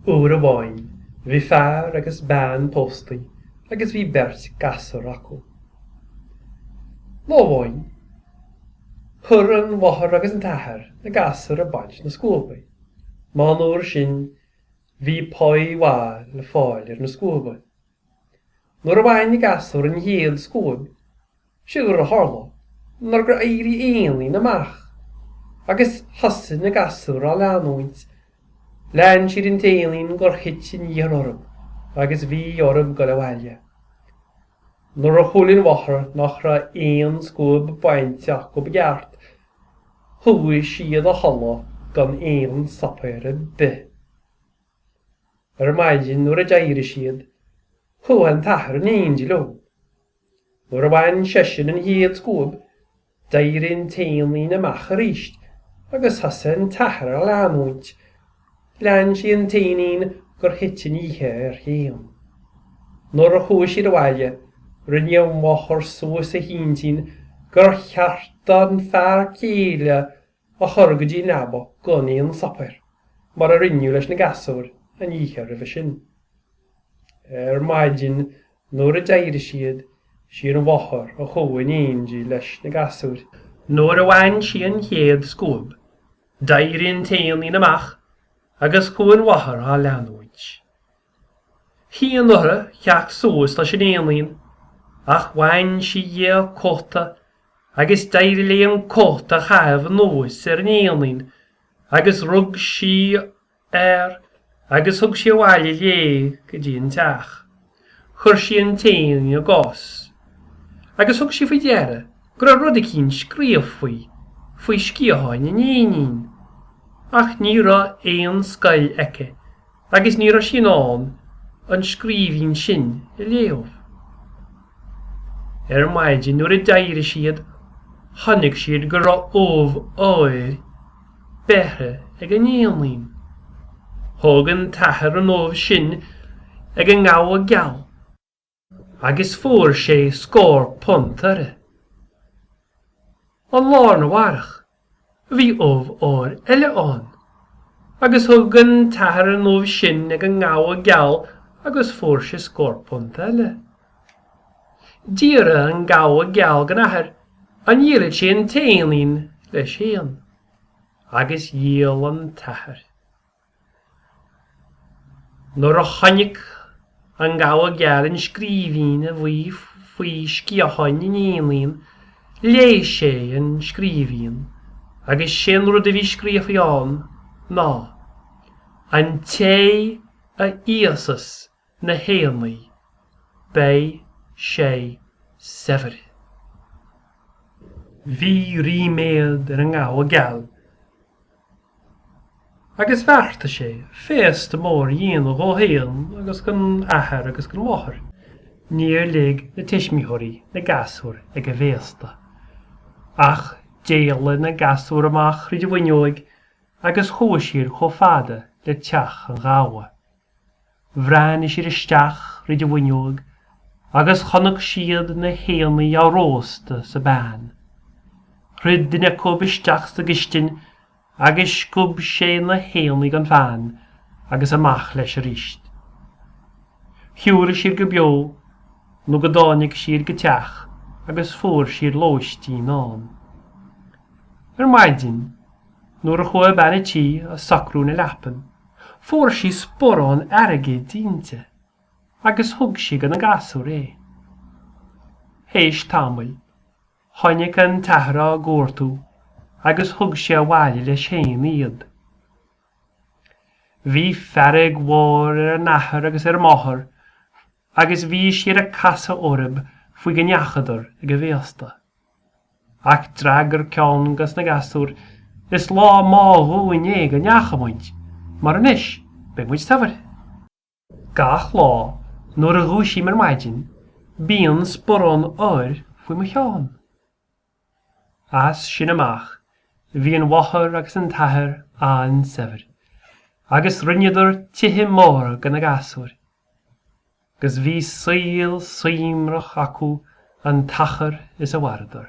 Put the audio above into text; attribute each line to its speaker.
Speaker 1: Oer y boen, fi ffair agus ban postí, agus fi bert gasar acw. Lo boen, chur an wahar agus an tahar na gasar a bant na sgwbau. Man o'r sin, fi poi wa le ffoilir na sgwbau. Nor y bain i gasar yn hiad sgwb, siwr y horlo, nor gyda eiri einli na mach, agus hasyn na gasar a lanwynt, lan sydd yn teilin gorchit yn i'r orb, agus fi orb gael y walio. Nor y chwlyn wahar nach ra ein sgwb baintiach o begart, hwy sydd o holo gan ein saper y by. Maidin nor y jair sydd, hwy'n tahar yn ein dilo. Nor y bain session yn hyd sgwb, dairin teilin y mach yr eist, agus hasyn tahar a lanwynt, lan sy'n teinin gorchit yn i'r hyn. Nor y hwy sydd y walio, rydyn i'n wachor sŵs y hyntin gorchiartan ffar celia a chorgyd i'n nabo goni yn saper. Mar a rynnu leis na gaswr yn i'r y fysyn. Maidin nor y dair sydd sy'n wachor o chwyn eingi leis na gaswr. Nor y wan sy'n hedd sgwb, dairin teilin amach, agus chwyn wachor a lanwynt. Hyn nora chiach sŵs leis yn einlin, ach wain si ie cota, agus dairleon cota chaf nôs yn einlin, agus rwg si agus hwg si wali le gydyn tach. Chwr si yn tein o gos. Agus hwg si fydera, gyda rodig hi'n sgrif fwy sgiohoen yn ein. Ach ni ra ein sgael ece, agus ni ra sy'n on, yn sgrifin sy'n y leof. Maidin nôr y dair sydd, hannig sydd gyda of oer, behe ag yn einlin. Hog yn tahar yn of sy'n ag yn ngaw a gal, agus ffwr sé sgôr pont ar. An lorn o warach, fi of o'r ele on, agus hog yn tahar yn of sy'n ag yn ngaw a gal, agus ffwr sé sgôr pont ele. Dira yn gaw a gal gan ahar, an irid sy'n teilin leis hyn, agus iel yn tahar. Nor o channig an gaw a gal yn sgrifin a fwy sgiohoen yn einlin, leis sé yn sgrifin, agus sy'n rwyd fi sgrif i on, na, an te a Iesus na heilni, bei sé sefer. Fi rimed yn ngaw a gal. Agus farta sé, fest y môr un o hyn, agus gan ahar agus gan wahar. Ni'r lig na tismihori na gaswr ag y festa. Ach, deile na gaswr amach rydw wynioig, agus chwysir chofada le tiach yn gawa. Fran is i'r isteach rydw wynioig, agus chonach siad na heilni a rosta sa ban. Rydyn a cwb isteach sa gystin, agus cwb sé na heilni gan fan, agus amach leis yr ist. Hiwr sy'r gybio, no gadonig sy'r gytiach, agus ffwr sy'r loisti non. Maidin, nôr y chwe ban y ti a sacrwn y lapen, ffwr sy'n sporon argyd dynte. Agus hwg si gan y gaswr Heis tamil, hannig yn tahra gwrtw, agus hwg si a wali le sien iad. Fi fferig war nahar agus mohar, agus fi si'r a casa orb fwy gyniachador ag y festa. Ac drag cion gas na gaswr, is la ma hwyn gyniachamwynt, mar yn ish, be mwyd stafar. Gach la, nôr y gwys i maidin, bi'n sporon oer fwy my chion. As sy'n amach, fi'n wahar agus yn tahar a yn sefer, agus ryniador tihi môr gan y gaswr. Gus fi syl symrach acw yn tachar is y wardor.